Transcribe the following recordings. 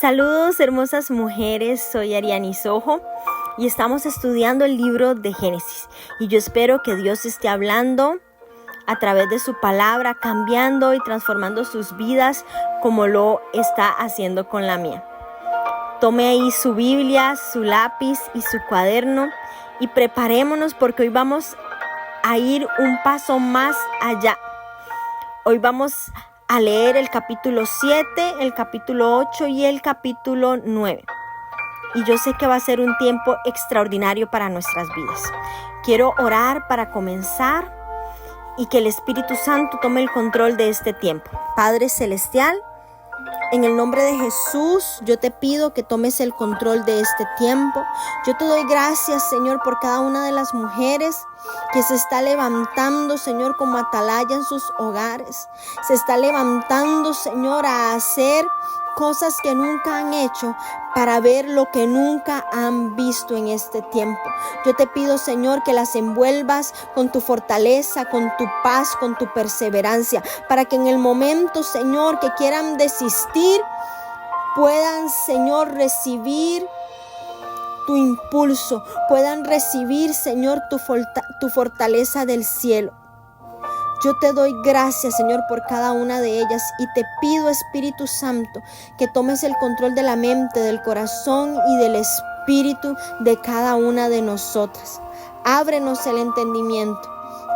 Saludos hermosas mujeres, soy Ariani Sojo y estamos estudiando el libro de Génesis y yo espero que Dios esté hablando a través de su palabra, cambiando y transformando sus vidas como lo está haciendo con la mía. Tome ahí su Biblia, su lápiz y su cuaderno y preparémonos porque hoy vamos a ir un paso más allá. Hoy vamos a leer el capítulo 7, el capítulo 8 y el capítulo 9. Y yo sé que va a ser un tiempo extraordinario para nuestras vidas. Quiero orar para comenzar y que el Espíritu Santo tome el control de este tiempo. Padre Celestial, en el nombre de Jesús, yo te pido que tomes el control de este tiempo. Yo te doy gracias, Señor, por cada una de las mujeres que se está levantando, Señor, como atalaya en sus hogares. Se está levantando, Señor, a hacer cosas que nunca han hecho para ver lo que nunca han visto en este tiempo. Yo te pido, Señor, que las envuelvas con tu fortaleza, con tu paz, con tu perseverancia, para que en el momento, Señor, que quieran desistir, puedan, Señor, recibir tu impulso, puedan recibir, Señor, tu fortaleza del cielo. Yo te doy gracias, Señor, por cada una de ellas y te pido, Espíritu Santo, que tomes el control de la mente, del corazón y del espíritu de cada una de nosotras. Ábrenos el entendimiento,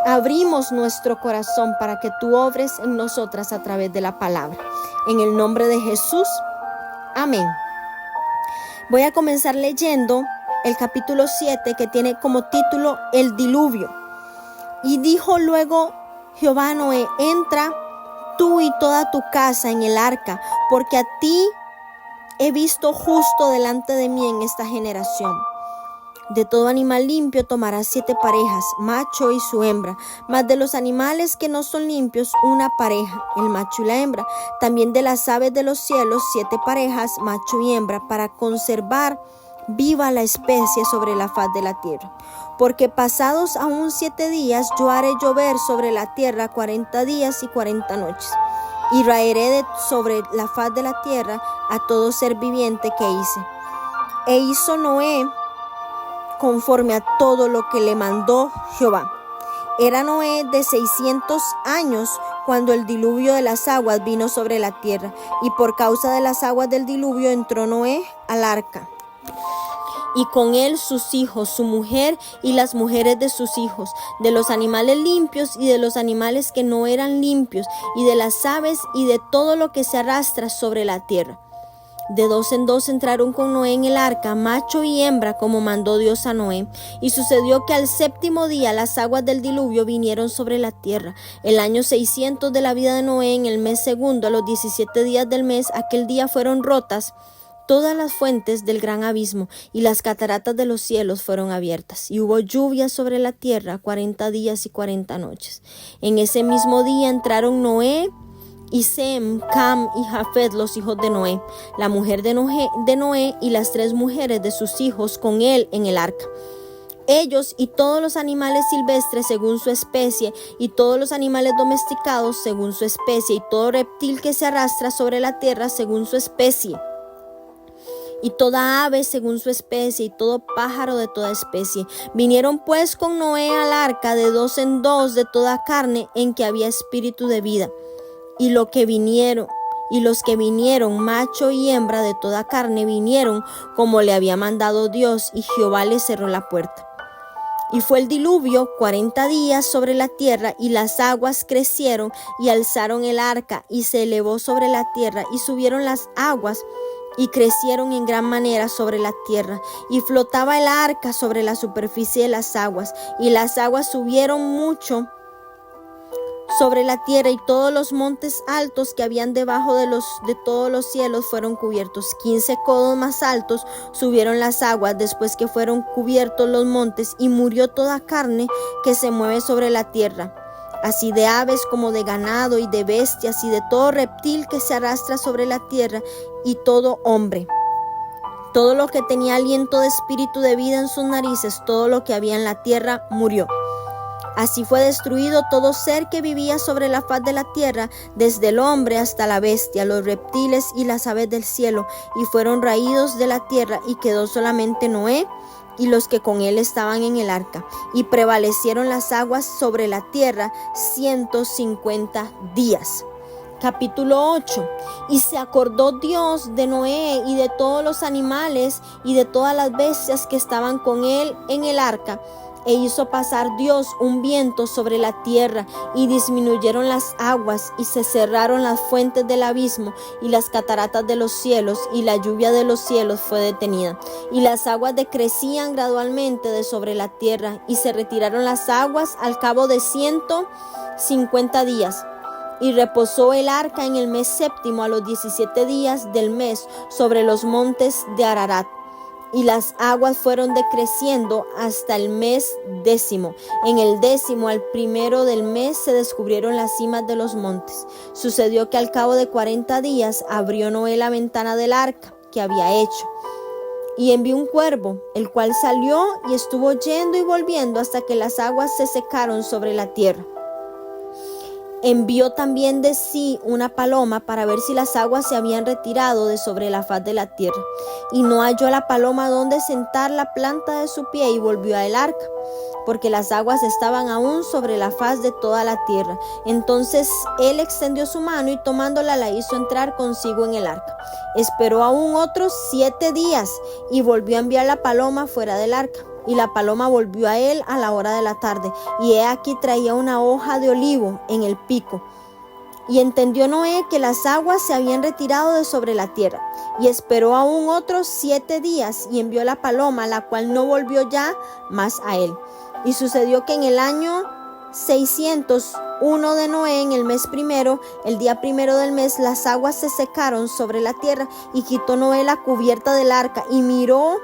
abrimos nuestro corazón para que tú obres en nosotras a través de la palabra. En el nombre de Jesús, amén. Voy a comenzar leyendo el capítulo 7 que tiene como título El diluvio. Y dijo luego Jehová a Noé: entra tú y toda tu casa en el arca, porque a ti he visto justo delante de mí en esta generación. De todo animal limpio tomarás 7 parejas, macho y su hembra, mas de los animales que no son limpios, una pareja, el macho y la hembra. También de las aves de los cielos, 7 parejas, macho y hembra, para conservar viva la especie sobre la faz de la tierra. Porque pasados aún 7 días, yo haré llover sobre la tierra 40 días y 40 noches. Y raeré sobre la faz de la tierra a todo ser viviente que hice. E hizo Noé conforme a todo lo que le mandó Jehová. Era Noé de 600 años cuando el diluvio de las aguas vino sobre la tierra, y por causa de las aguas del diluvio entró Noé al arca, y con él sus hijos, su mujer y las mujeres de sus hijos, de los animales limpios y de los animales que no eran limpios, y de las aves y de todo lo que se arrastra sobre la tierra. De 2 en 2 entraron con Noé en el arca, macho y hembra, como mandó Dios a Noé. Y sucedió que al 7º día las aguas del diluvio vinieron sobre la tierra. El año 600 de la vida de Noé, en el mes segundo, a los 17 días del mes, aquel día fueron rotas todas las fuentes del gran abismo, y las cataratas de los cielos fueron abiertas, y hubo lluvia sobre la tierra 40 días y 40 noches. En ese mismo día entraron Noé y Sem, Cam y Jafet, los hijos de Noé, la mujer de Noé y las 3 mujeres de sus hijos con él en el arca. Ellos y todos los animales silvestres según su especie, y todos los animales domesticados según su especie, y todo reptil que se arrastra sobre la tierra según su especie, y toda ave según su especie, y todo pájaro de toda especie. Vinieron pues con Noé al arca de 2 en 2 de toda carne en que había espíritu de vida. Y los que vinieron, macho y hembra de toda carne, vinieron como le había mandado Dios, y Jehová le cerró la puerta. Y fue el diluvio 40 días sobre la tierra, y las aguas crecieron y alzaron el arca, y se elevó sobre la tierra, y subieron las aguas y crecieron en gran manera sobre la tierra, y flotaba el arca sobre la superficie de las aguas, y las aguas subieron mucho sobre la tierra, y todos los montes altos que habían debajo de todos los cielos fueron cubiertos. 15 codos más altos subieron las aguas después que fueron cubiertos los montes, y murió toda carne que se mueve sobre la tierra, así de aves como de ganado y de bestias y de todo reptil que se arrastra sobre la tierra, y todo hombre. Todo lo que tenía aliento de espíritu de vida en sus narices, todo lo que había en la tierra murió. Así fue destruido todo ser que vivía sobre la faz de la tierra, desde el hombre hasta la bestia, los reptiles y las aves del cielo, y fueron raídos de la tierra, y quedó solamente Noé y los que con él estaban en el arca, y prevalecieron las aguas sobre la tierra 150 días. Capítulo 8. Y se acordó Dios de Noé y de todos los animales y de todas las bestias que estaban con él en el arca, e hizo pasar Dios un viento sobre la tierra, y disminuyeron las aguas, y se cerraron las fuentes del abismo, y las cataratas de los cielos, y la lluvia de los cielos fue detenida. Y las aguas decrecían gradualmente de sobre la tierra, y se retiraron las aguas al cabo de 150 días. Y reposó el arca en el mes séptimo, a los 17 días del mes, sobre los montes de Ararat. Y las aguas fueron decreciendo hasta el mes 10. En el 10, al primero del mes, se descubrieron las cimas de los montes. Sucedió que al cabo de 40 días abrió Noé la ventana del arca que había hecho, y envió un cuervo, el cual salió y estuvo yendo y volviendo hasta que las aguas se secaron sobre la tierra. Envió también de sí una paloma para ver si las aguas se habían retirado de sobre la faz de la tierra. Y no halló la paloma donde sentar la planta de su pie, y volvió al arca, porque las aguas estaban aún sobre la faz de toda la tierra. Entonces él extendió su mano y tomándola la hizo entrar consigo en el arca. Esperó aún otros 7 días y volvió a enviar la paloma fuera del arca. Y la paloma volvió a él a la hora de la tarde, y he aquí traía una hoja de olivo en el pico. Y entendió Noé que las aguas se habían retirado de sobre la tierra. Y esperó aún otros 7 días, y envió la paloma, la cual no volvió ya más a él. Y sucedió que en el año 601 de Noé, en el mes primero, el día primero del mes, las aguas se secaron sobre la tierra, y quitó Noé la cubierta del arca, y miró,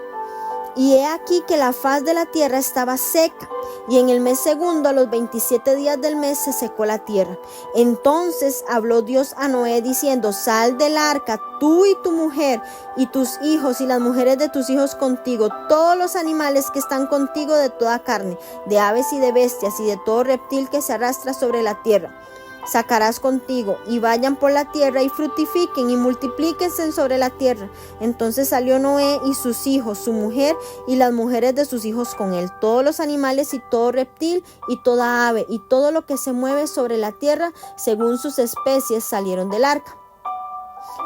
y he aquí que la faz de la tierra estaba seca. Y en el mes segundo, a los 27 días del mes, se secó la tierra. Entonces habló Dios a Noé diciendo: sal del arca, tú y tu mujer, y tus hijos, y las mujeres de tus hijos contigo, todos los animales que están contigo de toda carne, de aves y de bestias, y de todo reptil que se arrastra sobre la tierra. Sacarás contigo, y vayan por la tierra, y fructifiquen, y multiplíquense sobre la tierra. Entonces salió Noé y sus hijos, su mujer, y las mujeres de sus hijos con él, todos los animales y todo reptil, y toda ave, y todo lo que se mueve sobre la tierra, según sus especies, salieron del arca.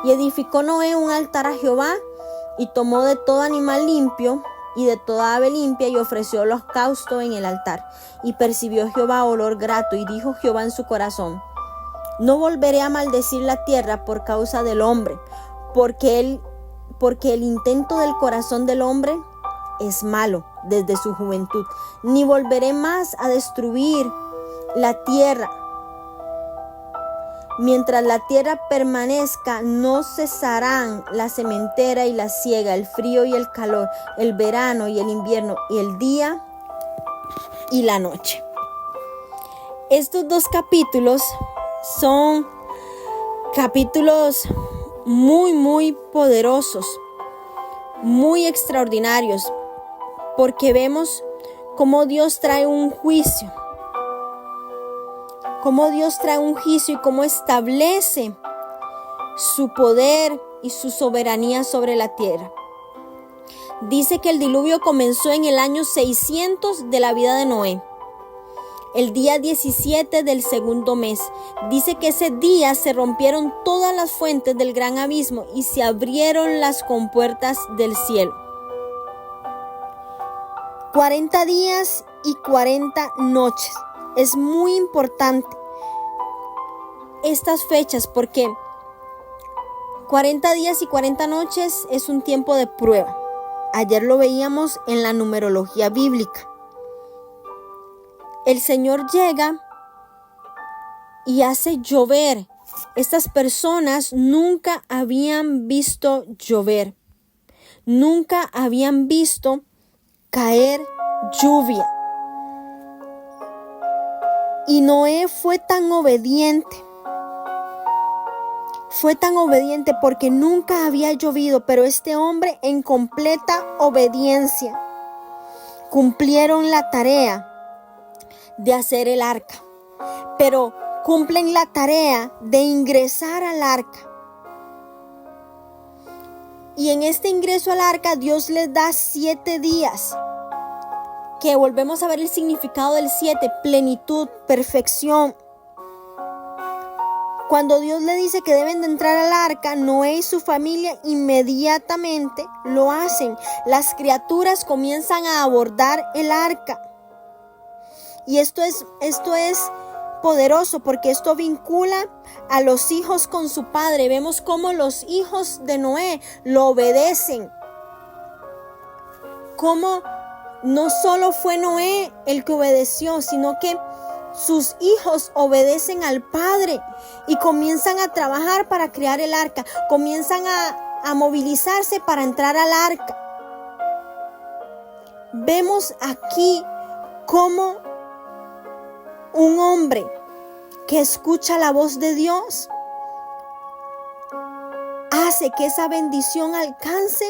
Y edificó Noé un altar a Jehová, y tomó de todo animal limpio y de toda ave limpia, y ofreció holocausto en el altar. Y percibió Jehová olor grato, y dijo Jehová en su corazón: no volveré a maldecir la tierra por causa del hombre, porque el intento del corazón del hombre es malo desde su juventud, ni volveré más a destruir la tierra. Mientras la tierra permanezca, no cesarán la sementera y la siega, el frío y el calor, el verano y el invierno, y el día y la noche. Estos 2 capítulos son capítulos muy poderosos, muy extraordinarios, porque vemos cómo Dios trae un juicio, y cómo establece su poder y su soberanía sobre la tierra. Dice que el diluvio comenzó en el año 600 de la vida de Noé, el día 17 del segundo mes. Dice que ese día se rompieron todas las fuentes del gran abismo y se abrieron las compuertas del cielo. 40 días y 40 noches. Es muy importante estas fechas porque 40 días y 40 noches es un tiempo de prueba. Ayer lo veíamos en la numerología bíblica. El Señor llega y hace llover. Estas personas nunca habían visto llover. Nunca habían visto caer lluvia. Y Noé fue tan obediente porque nunca había llovido, pero este hombre en completa obediencia cumplieron la tarea de hacer el arca, pero cumplen la tarea de ingresar al arca. Y en este ingreso al arca Dios les da 7 días, que volvemos a ver el significado del 7, plenitud, perfección. Cuando Dios le dice que deben de entrar al arca, Noé y su familia inmediatamente lo hacen. Las criaturas comienzan a abordar el arca. Y esto es poderoso, porque esto vincula a los hijos con su padre. Vemos cómo los hijos de Noé lo obedecen. Cómo no solo fue Noé el que obedeció, sino que sus hijos obedecen al padre y comienzan a trabajar para crear el arca. Comienzan a movilizarse para entrar al arca. Vemos aquí cómo un hombre que escucha la voz de Dios hace que esa bendición alcance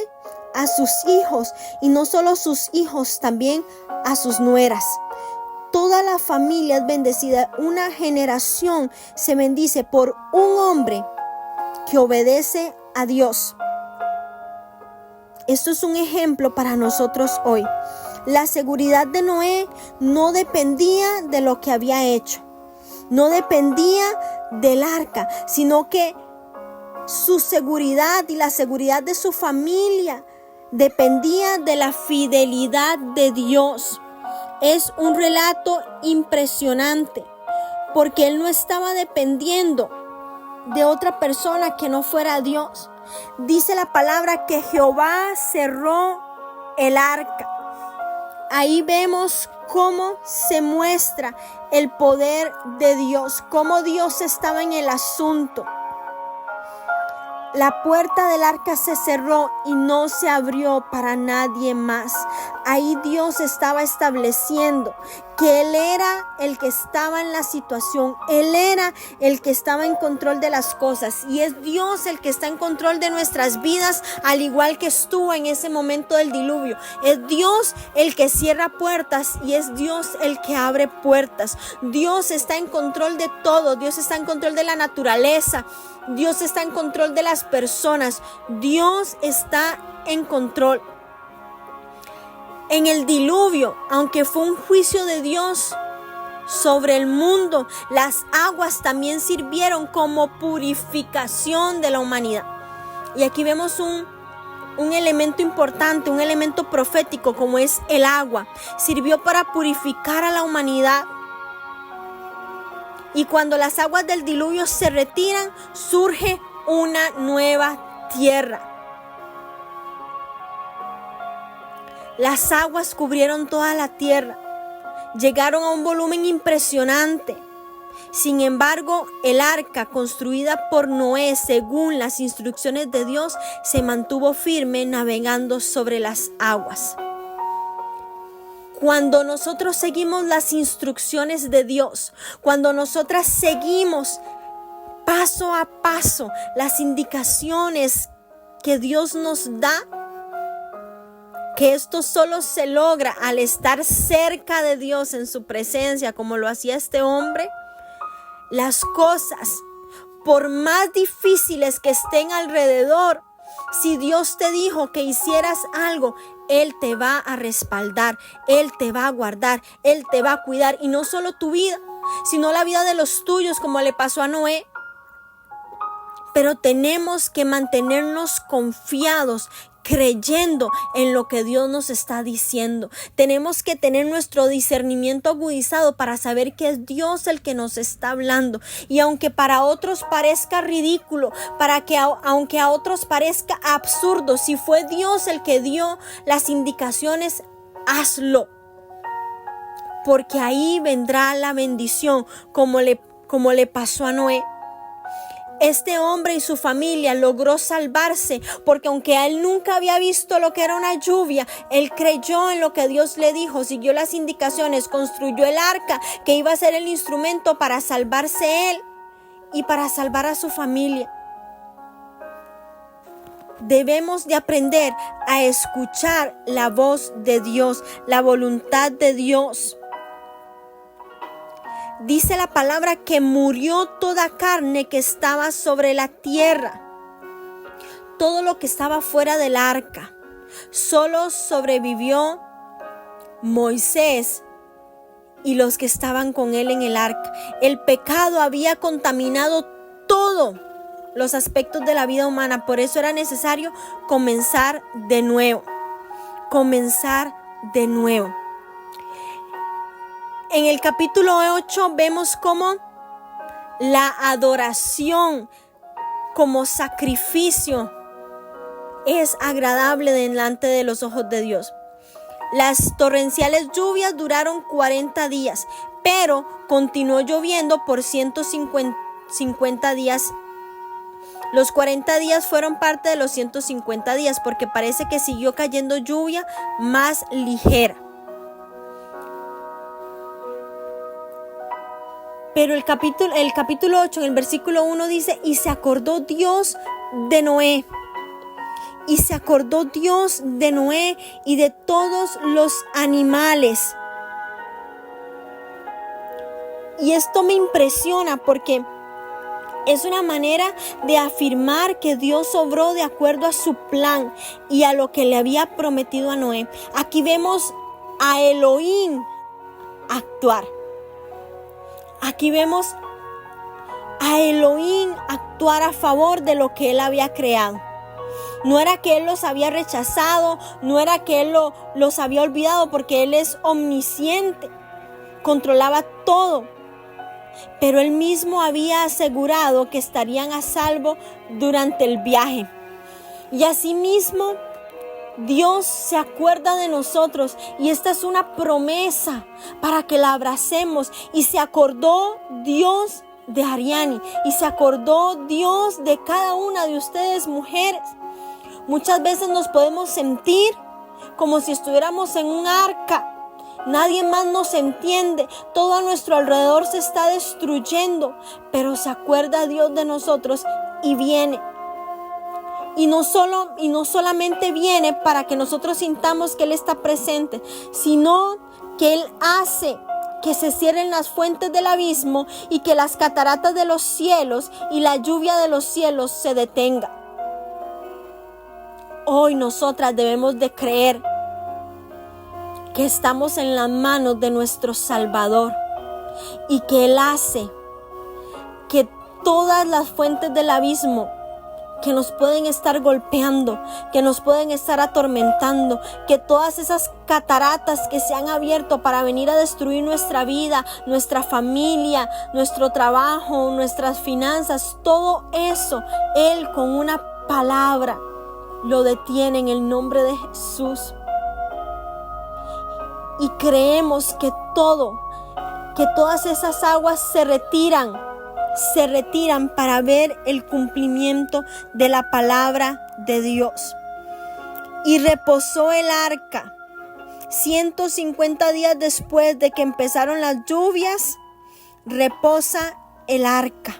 a sus hijos, y no solo sus hijos, también a sus nueras. Toda la familia es bendecida. Una generación se bendice por un hombre que obedece a Dios. Esto es un ejemplo para nosotros hoy. La seguridad de Noé no dependía de lo que había hecho, no dependía del arca, sino que su seguridad y la seguridad de su familia dependía de la fidelidad de Dios. Es un relato impresionante, porque él no estaba dependiendo de otra persona que no fuera Dios. Dice la palabra que Jehová cerró el arca. Ahí vemos cómo se muestra el poder de Dios, cómo Dios estaba en el asunto. La puerta del arca se cerró y no se abrió para nadie más. Ahí Dios estaba estableciendo que Él era el que estaba en la situación. Él era el que estaba en control de las cosas. Y es Dios el que está en control de nuestras vidas, al igual que estuvo en ese momento del diluvio. Es Dios el que cierra puertas y es Dios el que abre puertas. Dios está en control de todo. Dios está en control de la naturaleza. Dios está en control de las personas. Dios está en control. En el diluvio, aunque fue un juicio de Dios sobre el mundo, las aguas también sirvieron como purificación de la humanidad. Y aquí vemos un elemento importante, un elemento profético, como es el agua. Sirvió para purificar a la humanidad. Y cuando las aguas del diluvio se retiran, surge una nueva tierra. Las aguas cubrieron toda la tierra. Llegaron a un volumen impresionante. Sin embargo, el arca construida por Noé, según las instrucciones de Dios, se mantuvo firme navegando sobre las aguas. Cuando nosotros seguimos las instrucciones de Dios, cuando nosotras seguimos paso a paso las indicaciones que Dios nos da, que esto solo se logra al estar cerca de Dios en su presencia, como lo hacía este hombre, las cosas, por más difíciles que estén alrededor, si Dios te dijo que hicieras algo, Él te va a respaldar, Él te va a guardar, Él te va a cuidar. Y no solo tu vida, sino la vida de los tuyos, como le pasó a Noé. Pero tenemos que mantenernos confiados, creyendo en lo que Dios nos está diciendo. Tenemos que tener nuestro discernimiento agudizado para saber que es Dios el que nos está hablando. Y aunque para otros parezca ridículo, aunque a otros parezca absurdo, si fue Dios el que dio las indicaciones, hazlo. Porque ahí vendrá la bendición, como le pasó a Noé. Este hombre y su familia logró salvarse porque aunque él nunca había visto lo que era una lluvia, él creyó en lo que Dios le dijo, siguió las indicaciones, construyó el arca que iba a ser el instrumento para salvarse él y para salvar a su familia. Debemos de aprender a escuchar la voz de Dios, la voluntad de Dios. dice la palabra que murió toda carne que estaba sobre la tierra. Todo lo que estaba fuera del arca. Solo sobrevivió Moisés y los que estaban con él en el arca. El pecado había contaminado todos los aspectos de la vida humana. Por eso era necesario comenzar de nuevo. Comenzar de nuevo. En el capítulo 8 vemos cómo la adoración como sacrificio es agradable delante de los ojos de Dios. Las torrenciales lluvias duraron 40 días, pero continuó lloviendo por 150 días. Los 40 días fueron parte de los 150 días, porque parece que siguió cayendo lluvia más ligera. Pero el capítulo 8, en el versículo 1 dice, y se acordó Dios de Noé. Y se acordó Dios de Noé y de todos los animales. Y esto me impresiona porque es una manera de afirmar que Dios obró de acuerdo a su plan y a lo que le había prometido a Noé. Aquí vemos a Elohim actuar. Aquí vemos a Elohim actuar a favor de lo que él había creado. No era que él los había rechazado, no era que él los había olvidado, porque él es omnisciente, controlaba todo. Pero él mismo había asegurado que estarían a salvo durante el viaje. Y asimismo, Dios se acuerda de nosotros, y esta es una promesa para que la abracemos. Y se acordó Dios de Ariani, y se acordó Dios de cada una de ustedes, mujeres. Muchas veces nos podemos sentir como si estuviéramos en un arca. Nadie más nos entiende. Todo a nuestro alrededor se está destruyendo. Pero se acuerda Dios de nosotros y viene. Y no solamente viene para que nosotros sintamos que Él está presente, sino que Él hace que se cierren las fuentes del abismo y que las cataratas de los cielos y la lluvia de los cielos se detenga. Hoy nosotras debemos de creer que estamos en las manos de nuestro Salvador y que Él hace que todas las fuentes del abismo que nos pueden estar golpeando, que nos pueden estar atormentando, que todas esas cataratas que se han abierto para venir a destruir nuestra vida, nuestra familia, nuestro trabajo, nuestras finanzas, todo eso, Él con una palabra lo detiene en el nombre de Jesús. Y creemos que todas esas aguas se retiran para ver el cumplimiento de la palabra de Dios. Y reposó el arca 150 días después de que empezaron las lluvias. Reposa el arca.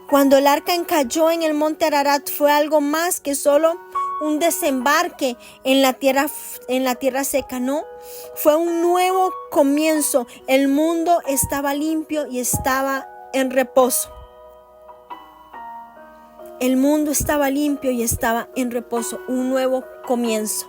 Cuando el arca encalló en el monte Ararat, fue algo más que solo un desembarque en la tierra seca, no. Fue un nuevo comienzo. El mundo estaba limpio y estaba en reposo. El mundo estaba limpio y estaba en reposo. Un nuevo comienzo.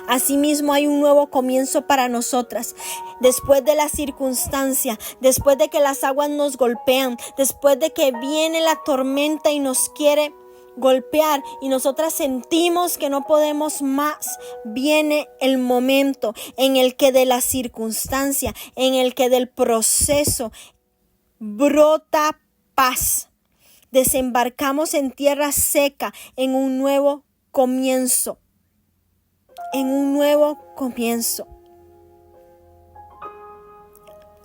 Asimismo hay un nuevo comienzo para nosotras. Después de la circunstancia, después de que las aguas nos golpean, después de que viene la tormenta y nos quiere golpear y nosotras sentimos que no podemos más, viene el momento en el que de la circunstancia, en el que del proceso brota paz. Desembarcamos en tierra seca en un nuevo comienzo. En un nuevo comienzo.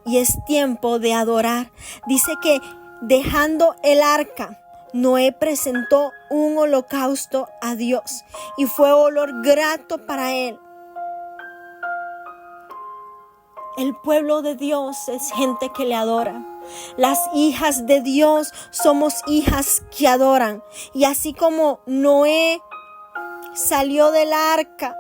Y es tiempo de adorar. Dice que dejando el arca, Noé presentó un holocausto a Dios y fue olor grato para él. El pueblo de Dios es gente que le adora. Las hijas de Dios somos hijas que adoran. Y así como Noé salió del arca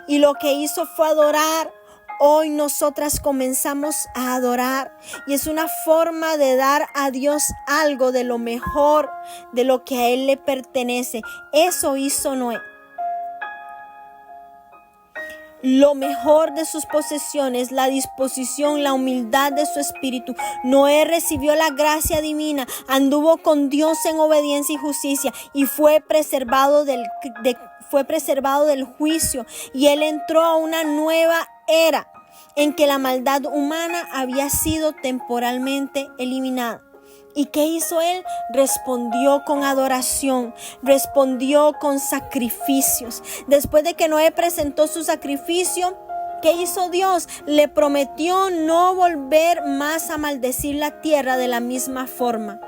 y lo que hizo fue adorar, Hoy nosotras comenzamos a adorar y es una forma de dar a Dios algo de lo mejor, de lo que a Él le pertenece. Eso hizo Noé. Lo mejor de sus posesiones, la disposición, la humildad de su espíritu. Noé recibió la gracia divina, anduvo con Dios en obediencia y justicia y fue preservado del juicio, y él entró a una nueva era en que la maldad humana había sido temporalmente eliminada. ¿Y qué hizo él? Respondió con adoración, respondió con sacrificios. Después de que Noé presentó su sacrificio, ¿qué hizo Dios? Le prometió no volver más a maldecir la tierra de la misma forma.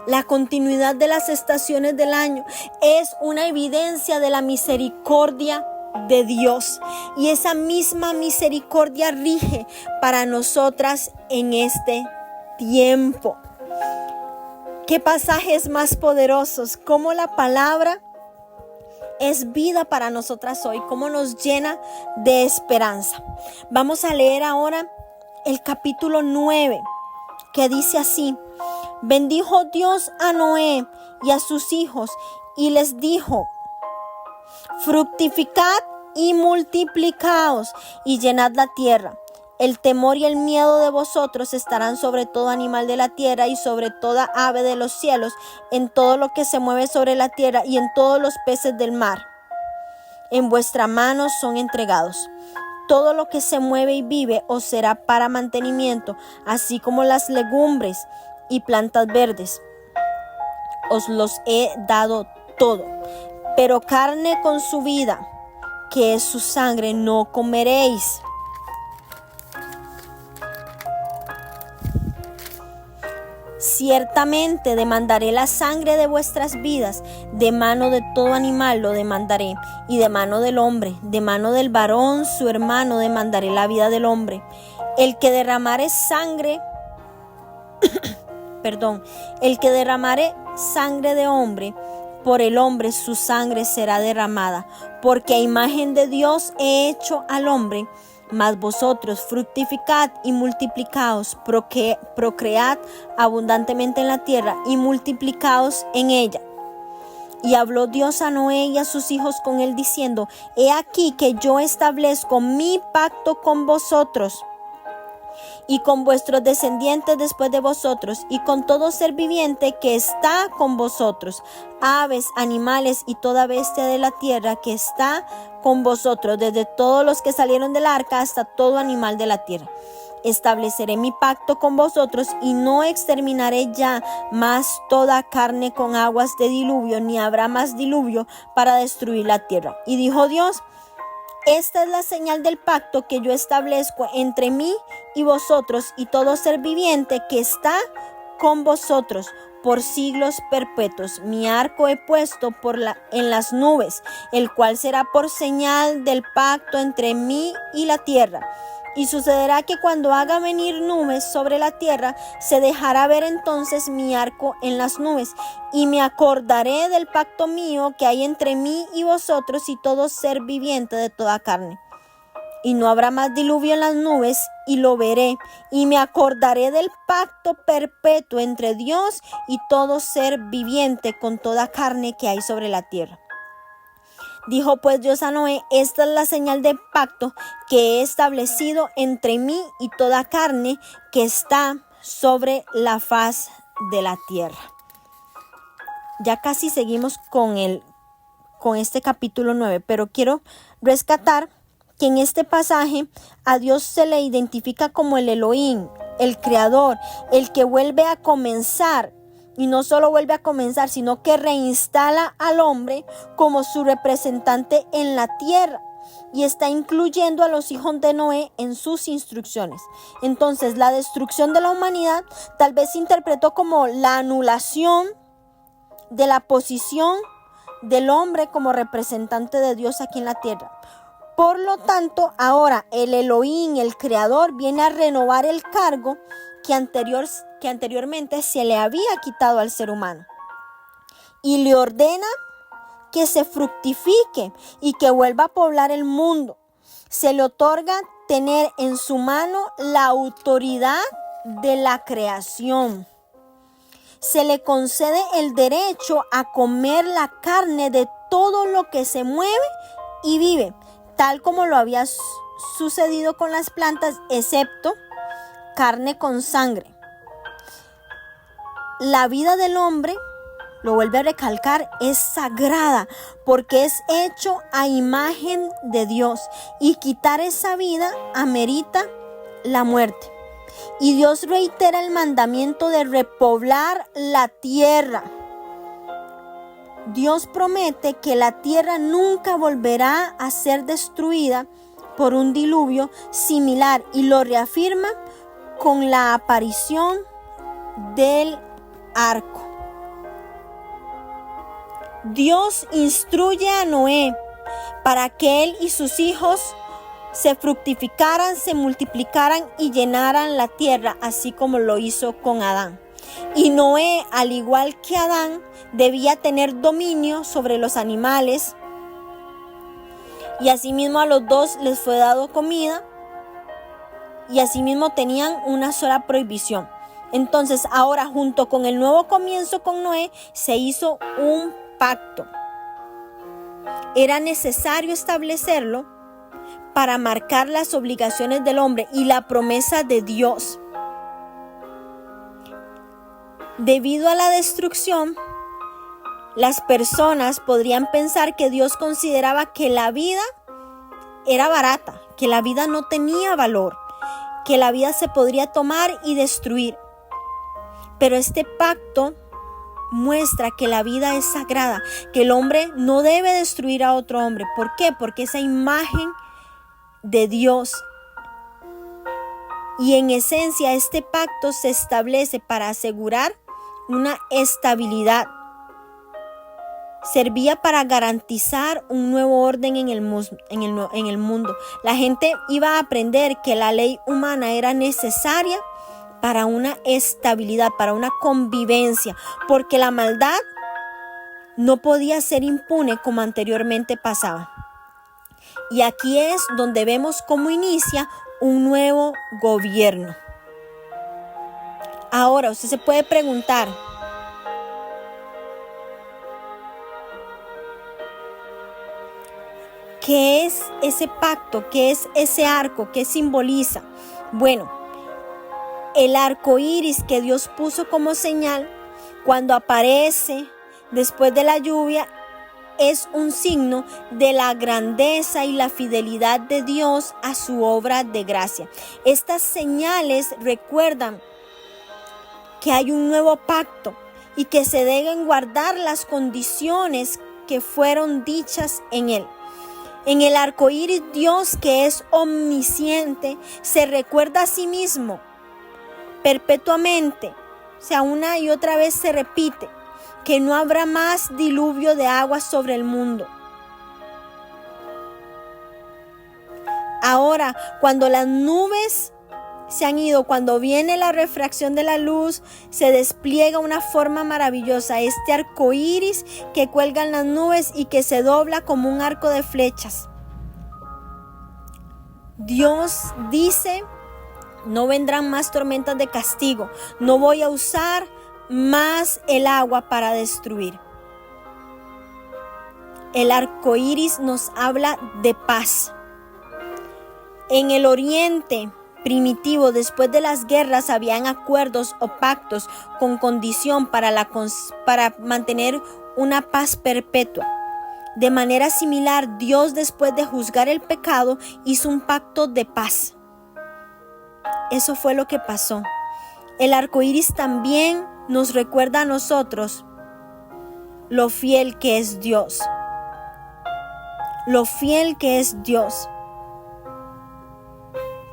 La continuidad de las estaciones del año es una evidencia de la misericordia de Dios, y esa misma misericordia rige para nosotras en este tiempo. Qué pasajes más poderosos, cómo la palabra es vida para nosotras hoy, cómo nos llena de esperanza. Vamos a leer ahora el capítulo 9, que dice así: bendijo Dios a Noé y a sus hijos y les dijo: fructificad y multiplicaos y llenad la tierra. El temor y el miedo de vosotros estarán sobre todo animal de la tierra y sobre toda ave de los cielos, en todo lo que se mueve sobre la tierra y en todos los peces del mar. En vuestra mano son entregados. Todo lo que se mueve y vive os será para mantenimiento, así como las legumbres y plantas verdes. Os los he dado todo. Pero carne con su vida, que es su sangre, no comeréis. Ciertamente demandaré la sangre de vuestras vidas, de mano de todo animal lo demandaré, y de mano del hombre, de mano del varón su hermano demandaré la vida del hombre. El que derramare sangre, el que derramare sangre de hombre, por el hombre su sangre será derramada, porque a imagen de Dios he hecho al hombre. Mas vosotros fructificad y multiplicaos, procread abundantemente en la tierra y multiplicaos en ella. Y habló Dios a Noé y a sus hijos con él diciendo: he aquí que yo establezco mi pacto con vosotros y con vuestros descendientes después de vosotros, y con todo ser viviente que está con vosotros, aves, animales y toda bestia de la tierra que está con vosotros, desde todos los que salieron del arca hasta todo animal de la tierra. Estableceré mi pacto con vosotros y no exterminaré ya más toda carne con aguas de diluvio, ni habrá más diluvio para destruir la tierra. Y dijo Dios: esta es la señal del pacto que yo establezco entre mí y vosotros y todo ser viviente que está con vosotros por siglos perpetuos. Mi arco he puesto en las nubes, el cual será por señal del pacto entre mí y la tierra. Y sucederá que cuando haga venir nubes sobre la tierra, se dejará ver entonces mi arco en las nubes. Y me acordaré del pacto mío que hay entre mí y vosotros y todo ser viviente de toda carne. Y no habrá más diluvio en las nubes, y lo veré. Y me acordaré del pacto perpetuo entre Dios y todo ser viviente con toda carne que hay sobre la tierra. Dijo pues Dios a Noé: esta es la señal de pacto que he establecido entre mí y toda carne que está sobre la faz de la tierra. Ya casi seguimos con este capítulo 9, pero quiero rescatar que en este pasaje a Dios se le identifica como el Elohim, el creador, el que vuelve a comenzar. Y no solo vuelve a comenzar, sino que reinstala al hombre como su representante en la tierra. Y está incluyendo a los hijos de Noé en sus instrucciones. Entonces, la destrucción de la humanidad tal vez se interpretó como la anulación de la posición del hombre como representante de Dios aquí en la tierra. Por lo tanto, ahora el Elohim, el creador, viene a renovar el cargo que anteriormente se le había quitado al ser humano, y le ordena que se fructifique y que vuelva a poblar el mundo. Se le otorga tener en su mano la autoridad de la creación. Se le concede el derecho a comer la carne de todo lo que se mueve y vive, tal como lo había sucedido con las plantas, excepto carne con sangre. La vida del hombre, lo vuelve a recalcar, es sagrada porque es hecho a imagen de Dios, y quitar esa vida amerita la muerte. Y Dios reitera el mandamiento de repoblar la tierra. Dios promete que la tierra nunca volverá a ser destruida por un diluvio similar, y lo reafirma con la aparición del arco. Dios instruye a Noé para que él y sus hijos se fructificaran, se multiplicaran y llenaran la tierra, así como lo hizo con Adán. Y Noé, al igual que Adán, debía tener dominio sobre los animales, y asimismo a los dos les fue dado comida, y asimismo tenían una sola prohibición. Entonces ahora, junto con el nuevo comienzo con Noé, se hizo un pacto. Era necesario establecerlo para marcar las obligaciones del hombre y la promesa de Dios. Debido a la destrucción, las personas podrían pensar que Dios consideraba que la vida era barata, que la vida no tenía valor, que la vida se podría tomar y destruir. Pero este pacto muestra que la vida es sagrada, que el hombre no debe destruir a otro hombre. ¿Por qué? Porque esa imagen de Dios. Y en esencia este pacto se establece para asegurar una estabilidad. Servía para garantizar un nuevo orden en el mundo. La gente iba a aprender que la ley humana era necesaria para una estabilidad, para una convivencia, porque la maldad no podía ser impune como anteriormente pasaba. Y aquí es donde vemos cómo inicia un nuevo gobierno. Ahora usted se puede preguntar, ¿qué es ese pacto? ¿Qué es ese arco? ¿Qué simboliza? Bueno, el arco iris que Dios puso como señal cuando aparece después de la lluvia es un signo de la grandeza y la fidelidad de Dios a su obra de gracia. Estas señales recuerdan que hay un nuevo pacto y que se deben guardar las condiciones que fueron dichas en él. En el arco iris, Dios, que es omnisciente, se recuerda a sí mismo perpetuamente. O sea, una y otra vez se repite que no habrá más diluvio de agua sobre el mundo. Ahora, cuando las nubes se han ido, cuando viene la refracción de la luz, se despliega una forma maravillosa, este arco iris que cuelga en las nubes y que se dobla como un arco de flechas. Dios dice: no vendrán más tormentas de castigo, no voy a usar más el agua para destruir. El arco iris nos habla de paz. En el oriente primitivo, después de las guerras, habían acuerdos o pactos con condición para mantener una paz perpetua. De manera similar, Dios, después de juzgar el pecado, hizo un pacto de paz. Eso fue lo que pasó. El arco iris también nos recuerda a nosotros lo fiel que es Dios. Lo fiel que es Dios.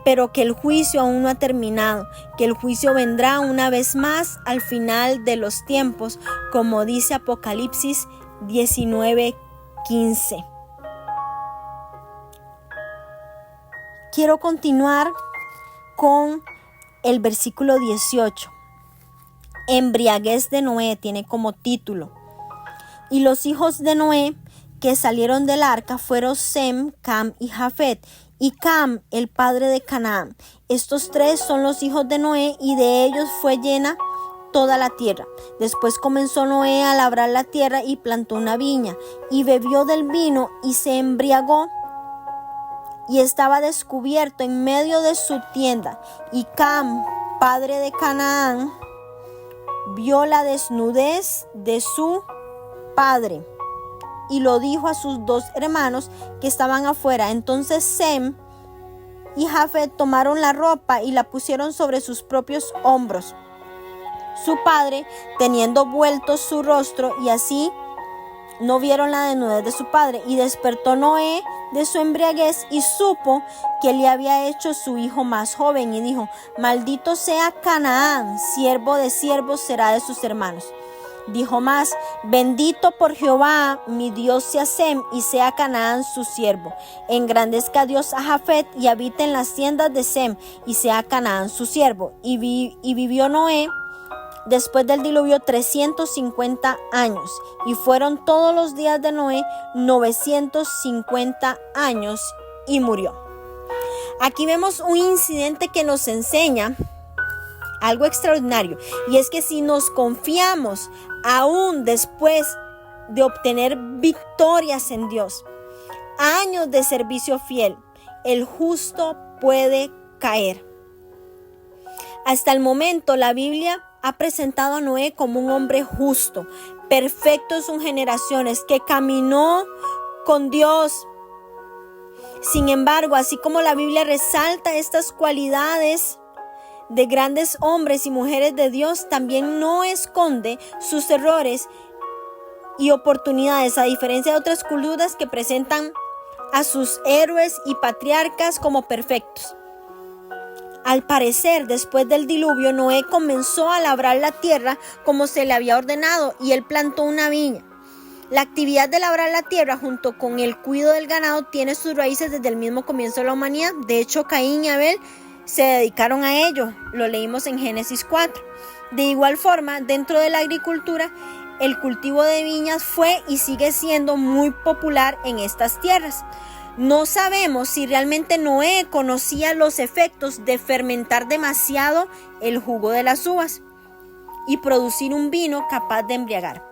Pero que el juicio aún no ha terminado, que el juicio vendrá una vez más al final de los tiempos, como dice Apocalipsis 19:15. Quiero continuar con el versículo 18. Embriaguez de Noé tiene como título. Y los hijos de Noé que salieron del arca fueron Sem, Cam y Jafet. y Cam, el padre de Canaán. Estos tres son los hijos de Noé, y de ellos fue llena toda la tierra. Después comenzó Noé a labrar la tierra y plantó una viña, y bebió del vino y se embriagó, y estaba descubierto en medio de su tienda. Y Cam, padre de Canaán, vio la desnudez de su padre y lo dijo a sus dos hermanos que estaban afuera. Entonces Sem y Jafet tomaron la ropa y la pusieron sobre sus propios hombros, su padre teniendo vuelto su rostro, y así no vieron la desnudez de su padre. Y despertó Noé de su embriaguez y supo que le había hecho su hijo más joven, y dijo: maldito sea Canaán, siervo de siervos será de sus hermanos. Dijo más: bendito por Jehová mi Dios sea Sem, y sea Canaán su siervo. Engrandezca Dios a Jafet, y habite en las tiendas de Sem, y sea Canaán su siervo. Y vivió Noé después del diluvio 350 años, y fueron todos los días de Noé 950 años, y murió. Aquí vemos un incidente que nos enseña algo extraordinario, y es que si nos confiamos aún después de obtener victorias en Dios, años de servicio fiel, el justo puede caer. Hasta el momento la Biblia ha presentado a Noé como un hombre justo, perfecto en sus generaciones, que caminó con Dios. Sin embargo, así como la Biblia resalta estas cualidades de grandes hombres y mujeres de Dios, también no esconde sus errores y oportunidades, a diferencia de otras culturas que presentan a sus héroes y patriarcas como perfectos. Al parecer, después del diluvio, Noé comenzó a labrar la tierra como se le había ordenado, y él plantó una viña. La actividad de labrar la tierra junto con el cuidado del ganado tiene sus raíces desde el mismo comienzo de la humanidad. De hecho, Caín y Abel se dedicaron a ello. Lo leímos en Génesis 4. De igual forma, dentro de la agricultura, el cultivo de viñas fue y sigue siendo muy popular en estas tierras. No sabemos si realmente Noé conocía los efectos de fermentar demasiado el jugo de las uvas y producir un vino capaz de embriagar.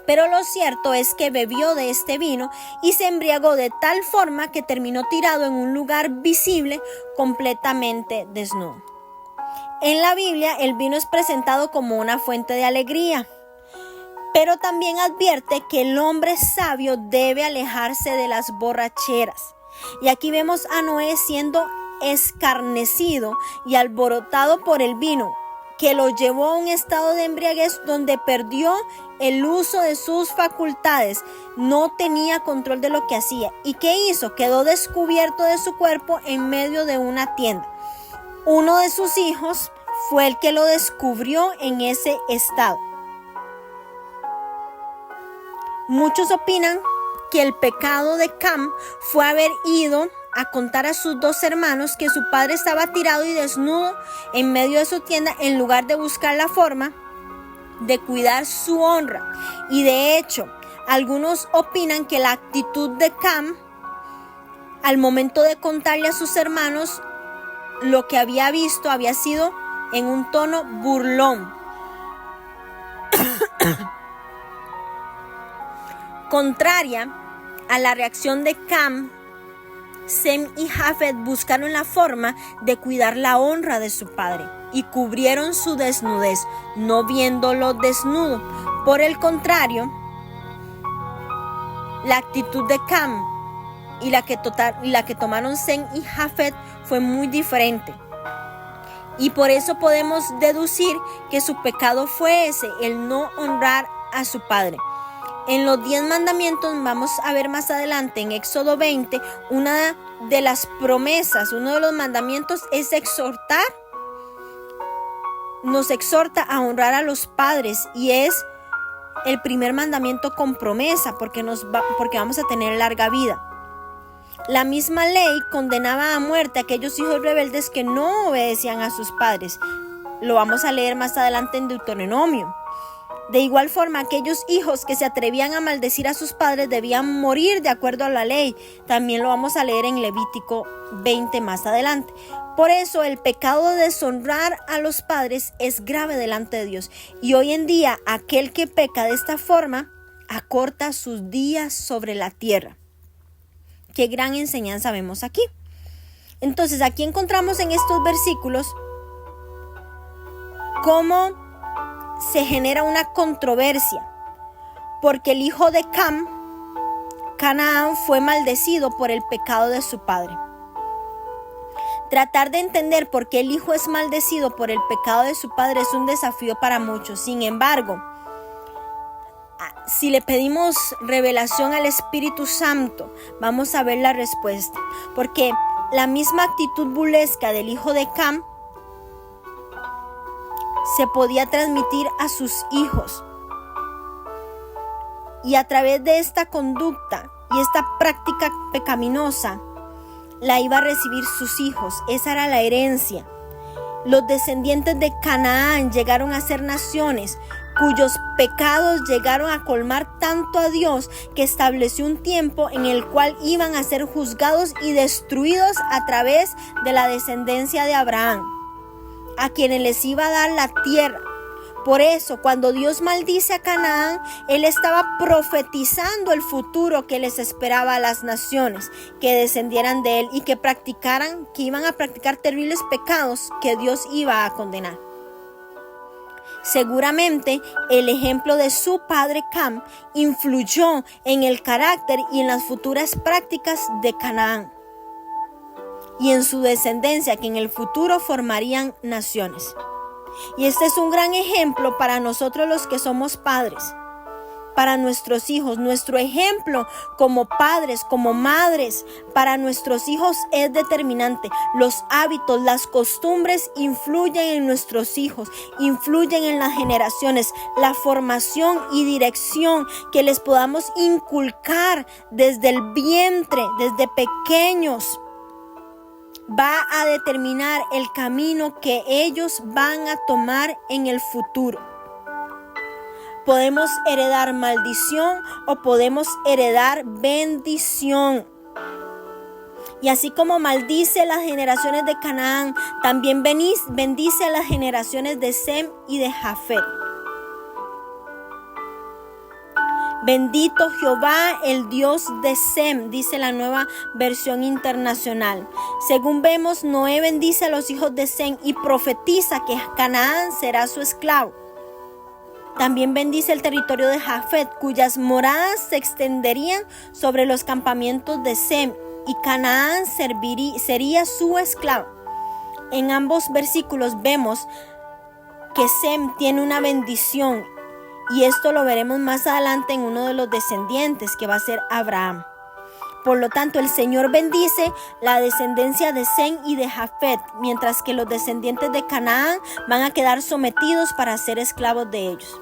Pero lo cierto es que bebió de este vino y se embriagó de tal forma que terminó tirado en un lugar visible, completamente desnudo. En la Biblia, el vino es presentado como una fuente de alegría, pero también advierte que el hombre sabio debe alejarse de las borracheras. Y aquí vemos a Noé siendo escarnecido y alborotado por el vino, que lo llevó a un estado de embriaguez donde perdió el uso de sus facultades, no tenía control de lo que hacía. ¿Y qué hizo? Quedó descubierto de su cuerpo en medio de una tienda. Uno de sus hijos fue el que lo descubrió en ese estado. Muchos opinan que el pecado de Cam fue haber ido a contar a sus dos hermanos que su padre estaba tirado y desnudo en medio de su tienda, en lugar de buscar la forma de cuidar su honra. Y de hecho, algunos opinan que la actitud de Cam al momento de contarle a sus hermanos lo que había visto había sido en un tono burlón. Contraria a la reacción de Cam, Sem y Jafet buscaron la forma de cuidar la honra de su padre y cubrieron su desnudez, no viéndolo desnudo. Por el contrario, la actitud de Cam y la que tomaron Sem y Jafet fue muy diferente. Y por eso podemos deducir que su pecado fue ese, el no honrar a su padre. En los 10 mandamientos, vamos a ver más adelante en Éxodo 20, una de las promesas, uno de los mandamientos es nos exhorta a honrar a los padres, y es el primer mandamiento con promesa, porque vamos a tener larga vida. La misma ley condenaba a muerte a aquellos hijos rebeldes que no obedecían a sus padres. Lo vamos a leer más adelante en Deuteronomio. De igual forma, aquellos hijos que se atrevían a maldecir a sus padres debían morir de acuerdo a la ley. También lo vamos a leer en Levítico 20 más adelante. Por eso el pecado de deshonrar a los padres es grave delante de Dios. Y hoy en día aquel que peca de esta forma acorta sus días sobre la tierra. Qué gran enseñanza vemos aquí. Entonces aquí encontramos en estos versículos cómo se genera una controversia, porque el hijo de Canaán, fue maldecido por el pecado de su padre. Tratar de entender por qué el hijo es maldecido por el pecado de su padre es un desafío para muchos. Sin embargo, si le pedimos revelación al Espíritu Santo, vamos a ver la respuesta, porque la misma actitud burlesca del hijo de Cam se podía transmitir a sus hijos. Y a través de esta conducta y esta práctica pecaminosa, la iba a recibir sus hijos. Esa era la herencia. Los descendientes de Canaán llegaron a ser naciones cuyos pecados llegaron a colmar tanto a Dios que estableció un tiempo en el cual iban a ser juzgados y destruidos a través de la descendencia de Abraham, a quienes les iba a dar la tierra. Por eso, cuando Dios maldice a Canaán, Él estaba profetizando el futuro que les esperaba a las naciones que descendieran de Él y que iban a practicar terribles pecados que Dios iba a condenar. Seguramente el ejemplo de su padre Cam influyó en el carácter y en las futuras prácticas de Canaán y en su descendencia, que en el futuro formarían naciones. Y este es un gran ejemplo para nosotros los que somos padres, para nuestros hijos. Nuestro ejemplo como padres, como madres, para nuestros hijos es determinante. Los hábitos, las costumbres influyen en nuestros hijos, influyen en las generaciones. La formación y dirección que les podamos inculcar desde el vientre, desde pequeños, va a determinar el camino que ellos van a tomar en el futuro. Podemos heredar maldición o podemos heredar bendición. Y así como maldice las generaciones de Canaán, también bendice a las generaciones de Sem y de Jafet. Bendito Jehová, el Dios de Sem, dice la Nueva Versión Internacional. Según vemos, Noé bendice a los hijos de Sem y profetiza que Canaán será su esclavo. También bendice el territorio de Jafet, cuyas moradas se extenderían sobre los campamentos de Sem, y Canaán sería su esclavo. En ambos versículos vemos que Sem tiene una bendición, y esto lo veremos más adelante en uno de los descendientes, que va a ser Abraham. Por lo tanto, el Señor bendice la descendencia de Sem y de Jafet, mientras que los descendientes de Canaán van a quedar sometidos para ser esclavos de ellos.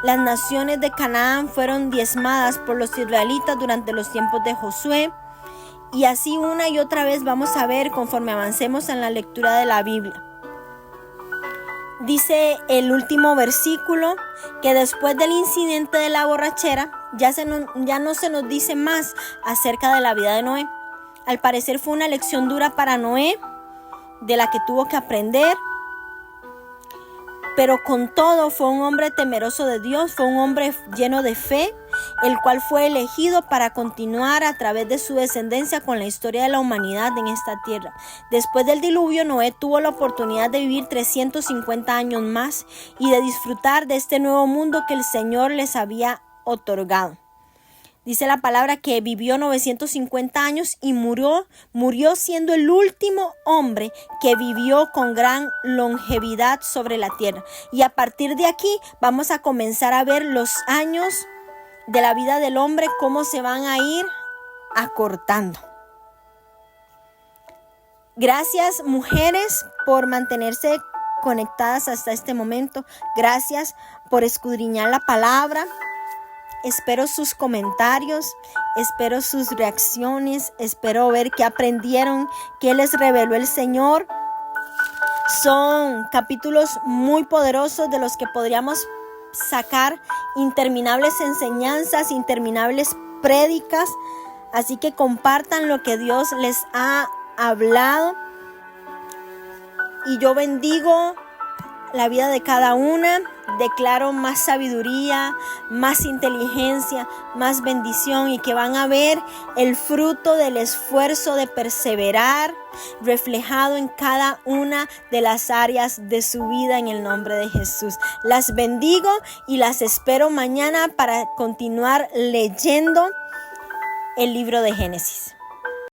Las naciones de Canaán fueron diezmadas por los israelitas durante los tiempos de Josué, y así una y otra vez vamos a ver conforme avancemos en la lectura de la Biblia. Dice el último versículo que después del incidente de la borrachera ya no se nos dice más acerca de la vida de Noé. Al parecer fue una lección dura para Noé, de la que tuvo que aprender, pero con todo fue un hombre temeroso de Dios, fue un hombre lleno de fe, el cual fue elegido para continuar a través de su descendencia con la historia de la humanidad en esta tierra. Después del diluvio, Noé tuvo la oportunidad de vivir 350 años más y de disfrutar de este nuevo mundo que el Señor les había otorgado. Dice la palabra que vivió 950 años y murió siendo el último hombre que vivió con gran longevidad sobre la tierra. Y a partir de aquí vamos a comenzar a ver los años de la vida del hombre, cómo se van a ir acortando. Gracias, mujeres, por mantenerse conectadas hasta este momento. Gracias por escudriñar la palabra. Espero sus comentarios, espero sus reacciones, espero ver qué aprendieron, qué les reveló el Señor Son capítulos muy poderosos de los que podríamos sacar interminables enseñanzas, interminables prédicas. Así que compartan lo que Dios les ha hablado. Y yo bendigo la vida de cada una. Declaro más sabiduría, más inteligencia, más bendición, y que van a ver el fruto del esfuerzo de perseverar reflejado en cada una de las áreas de su vida en el nombre de Jesús. Las bendigo y las espero mañana para continuar leyendo el libro de Génesis.